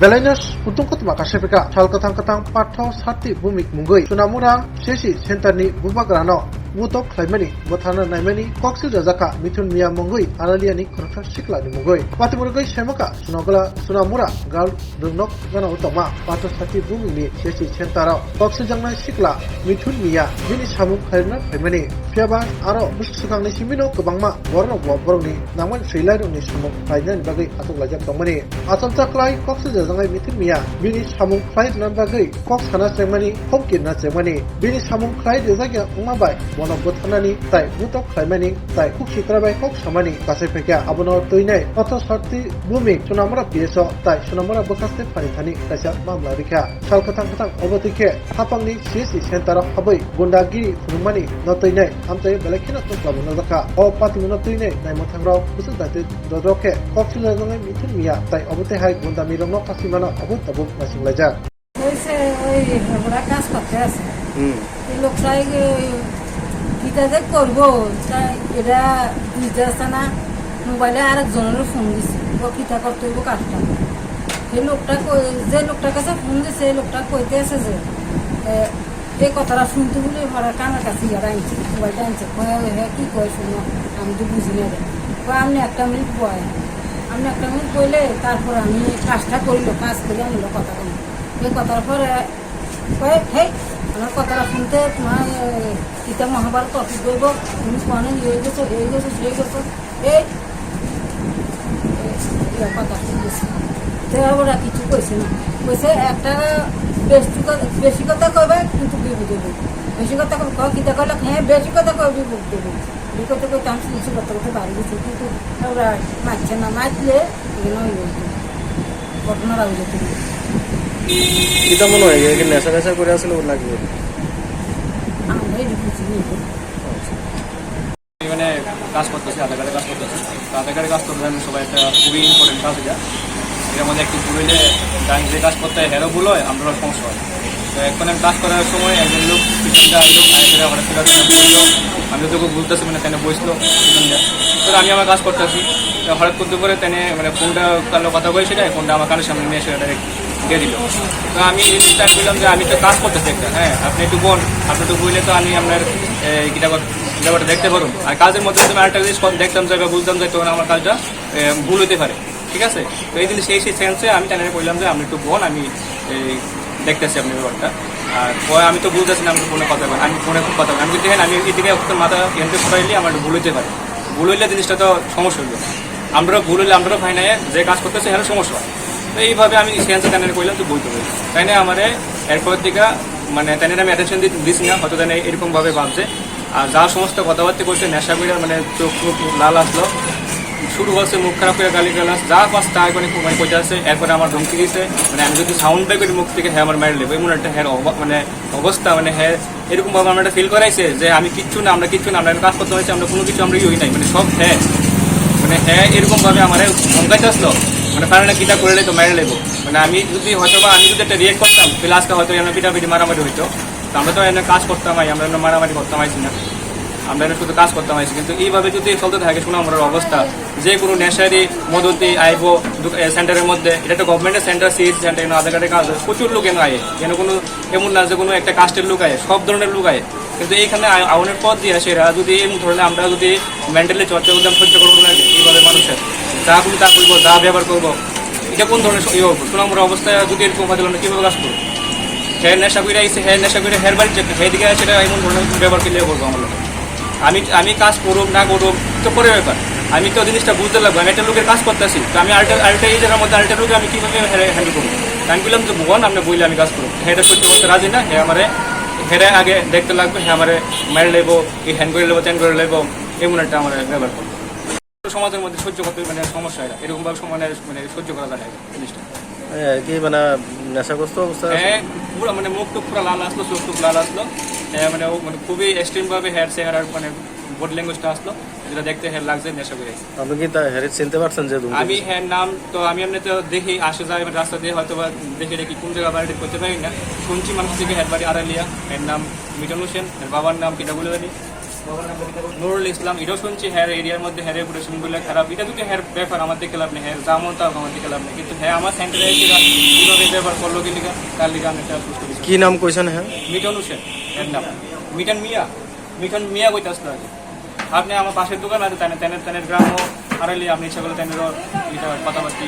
Belainus putung kutma kasepeka salkatang-katang pathau sarti bumik munggui sunamura sesi sentarni bubagrano butok klaimani bothana naimani koksil jajaka mithun miya munggui araliani khoroksa siklani munggui patimurgui semaka sunagala sunamura gal dungnok gana utama pathau sarti bumikni sesi sentarau koksil jangnai sikla mithun miya bini samung khairna klaimani fiaba aro busukangni simino kobangma borno borongni naman seilairungni samung khairna bagai atuk lajak tongmani asal klai koksil jangai mithun miya bini samung khairna bagai kok sana chemani homkirna chemani bini samung khlai jagya umabai mono bothanani tai butok khlaimani tai kukhikrabai kok samani kasai pekya abono toinai pathau sarti bumik sunamura pso tai sunamura bokaste phanithani kaisa mamla rikha salkatang obotike hapangni csi center habai gundagiri phunumani notoinai amtai belakhina toklabona jaka o patimuno toinai naimothangrao busudate dodroke koksil jangai mithun miya tai obote hai gundami rongno kasimano abut nasinglajak ওইসে ওই ওরা কাজ করতে আছে এই লোকটাই কিটা যে করবো এটা বুঝতে আসছে না মোবাইলে আরেকজনের ফোন দিছে ও কিটা করতে হইব কাজটা সেই লোকটা যে লোকটার কাছে ফোন দিছে এই লোকটা কইতে আছে যে এই কথাটা শুনতে বলে ওরা কানের কাছে ইয়ারা আনছে মোবাইলটা আনছে হ্যাঁ কি কয় শুনো আমি তো বুঝি না রে আপনি একটা মিনিট বললে তারপর আমি কাজটা করিল কাজ করে আমি কথা বলি এই কথার পরে হেই আমার কথাটা শুনতে তোমার গীতা মহাভারত অফিস করবো তুমি কনে এই গেছো এই কথা শুনতেছি তো ওরা কিছু কইছে না কইছে একটা বেশি কথা কবে কিন্তু বিপদ দেবে বেশি কথা গীতা কইলে হ্যাঁ বেশি কথা কবে বিপদ দেবে এই কথা কইতে আমি কিছু কথা বাড়ি গেছে কিন্তু ওরা মারছে না মারলে ঘটনাটা হয়ে যেত এটা মনে হয় যে নেশা করে আসলে ওর লাগবে মানে কাজ করতেছি আধার কার্ডে কাজ করতেছি আধার কার্ডে কাজ করতে আমি সবাই একটা খুবই ইম্পর্টেন্ট কাজ এটা এটার মধ্যে একটু ভুলে ব্যাংক যে কাজ করতে হয় হেরো ভুল হয় আমরা সমস্যা হয় তো এখন আমি কাজ করার সময় একজন লোক পিছনটা আসলো আমি তোকে বলতেছি মানে তেনে বসলো পিছনটা তো আমি আমার কাজ করতেছি হঠাৎ করতে পরে তেনে মানে ফোনটা কালো কথা বলে সেটা ফোনটা আমার কানের সামনে নিয়ে এসে ডাইরেক্ট দিয়ে দিল তো আমি জিনিসটা বললাম যে আমি তো কাজ করতেছি একটা হ্যাঁ আপনি একটু বোন আপনি একটু বললে তো আমি আপনার ব্যাপারটা দেখতে পারুন আর কাজের মধ্যে তুমি আরেকটা জিনিস দেখতাম যে বুঝতাম যে তখন আমার কাজটা ভুল হতে পারে ঠিক আছে তো এই জিনিস সেই সেন্সে আমি তেনে বললাম যে আপনি একটু বোন আমি দেখতেছি আপনার ব্যাপারটা আর আমি তো বুঝতেছি না আমি ফোনে কথা বলি আমি ফোনে খুব কথা বলি আমি কিন্তু দেখেন আমি এদিকে মাথা এনতে সরাইলে আমার ভুল হতে পারে ভুল হইলে জিনিসটা তো সমস্যা হইল আমরা ভুল হইলে আমরা ভাই নাই যে কাজ করতেছে এখানে সমস্যা হয় তো এইভাবে আমি সেন্সে তেনে কইলাম তো বলতে পারি তাই না আমার এরপর দিকে মানে তেনে আমি অ্যাটেনশন দিচ্ছি না হয়তো তেনে এরকমভাবে ভাবছে আর যা সমস্ত কথাবার্তা করছে নেশা করে মানে চোখ লাল আসলো শুরু হচ্ছে মুখ খারাপ করে গালি গালাস যা পাস তা মানে পৌঁছে আসছে এরপরে আমার ধমকি দিয়েছে মানে আমি যদি সাউন্ড ব্যাক করি মুখ থেকে হ্যাঁ আমার মারি নেবো এমন একটা হ্যাঁ মানে অবস্থা মানে হ্যাঁ এরকমভাবে আমরা একটা ফিল করাইছে যে আমি কিচ্ছু না আমরা কাজ করতে হয়েছে আমরা কোনো কিছু আমরা ইয়ে নাই মানে সব হ্যাঁ মানে হ্যাঁ এরকমভাবে আমার ধমকাইতে আসলো মানে কারণ কিটা করে তো মারি নেবো মানে আমি যদি হয়তো বা আমি যদি একটা রিয়েক্ট করতাম তাহলে আজকে হয়তো আমরা পিটাপিটি মারামারি হইতো আমরা তো এনে কাজ করতাম আমরা এনে মারামারি করতাম আইছি না আমরা এনে শুধু কাজ করতাম আইছি কিন্তু এইভাবে যদি চলতে থাকে শোনা আমার অবস্থা যে কোনো নেশারি মদতি আইবো সেন্টারের মধ্যে এটা একটা গভর্নমেন্টের সেন্টার সিএস সেন্টার আধার কার্ডের কাজ প্রচুর লোক এনে আয় যেন কোনো এমন না যে কোনো একটা কাস্টের লোক আয় সব ধরনের লোক আয় কিন্তু এইখানে আউনের পথ দিয়ে সেরা যদি এমন ধরনের আমরা যদি মেন্টালি চর্চা করতে সহ্য করবো না এইভাবে মানুষের যা কোনো তা করবো যা ব্যবহার করবো এটা কোন ধরনের সোনামুর অবস্থায় যদি এরকম হতে আমরা কীভাবে কাজ করবো হেয়ার নেশা করে আইসে হেয়ার বাড়ি হেয়ার দিকে সেটা এমন ধরনের ব্যবহার করলে করবো আমার আমি কাজ করুক না করুক তো পরে ব্যাপার আমি তো জিনিসটা বুঝতে লাগবো আমি একটা লোকের কাজ করতেছি তো আমি আরেকটা এই জায়গার মধ্যে আরেকটা লোকে আমি কীভাবে হ্যান্ডেল করবো আমি বললাম যে বোন আপনি বললে আমি কাজ করবো হেয়ারটা সত্যি করতে রাজি না হ্যাঁ আমার হেরে আগে দেখতে লাগবে হ্যাঁ আমার মেরে লেবো এই হ্যান্ড করে নেবো ত্যান করে নেবো এমন একটা আমার ব্যবহার করবো সমাজের মধ্যে সহ্য করতে মানে সমস্যা এটা এরকমভাবে মানে সহ্য করা যায় জিনিসটা কি মানে নেশাগ্রস্ত অবস্থা হ্যাঁ পুরো মানে মুখ টুক পুরো লাল আসলো চোখ টুক লাল আসলো হ্যাঁ মানে মানে খুবই এক্সট্রিম ভাবে হেয়ার চেহারা মানে বডি ল্যাঙ্গুয়েজটা আসলো যেটা দেখতে হেয়ার লাগছে নেশা করে আপনি কি হেয়ার চিনতে পারছেন যে আমি হ্যাঁ নাম তো আমি এমনি তো দেখি আসে যায় রাস্তা দিয়ে হয়তো বা দেখে দেখি কোন জায়গা বাড়িতে করতে পারি না শুনছি মানুষ থেকে হেয়ার বাড়ি আড়ালিয়া এর নাম মিটন হোসেন এর বাবার নাম কিটা বলে জানি নুরুল ইসলাম, এটাও শুনছি হ্যার এরিয়ার মধ্যে হ্যার রেপুটেশনগুলো খারাপ। এটা যদি হ্যার ব্যাপার আমার দিকে লাভ নেই, হ্যার যেমন তা আমার দিকে লাভ নেই, কিন্তু হ্যাঁ আমার সেন্টারে কীভাবে ব্যবহার করলো কি লিখা তার লিখে আমি একটা সুস্থ দিচ্ছি। কি নাম কইছেন হ্যাঁ? মিটন হোসেন এর নাম, মিটন মিয়া কইতে আসলো আগে। আপনি আমার পাশের দোকান আছে তেনের গ্রামও হারাইলে আপনি ইচ্ছা করলে তেনেরও কথাবার্তি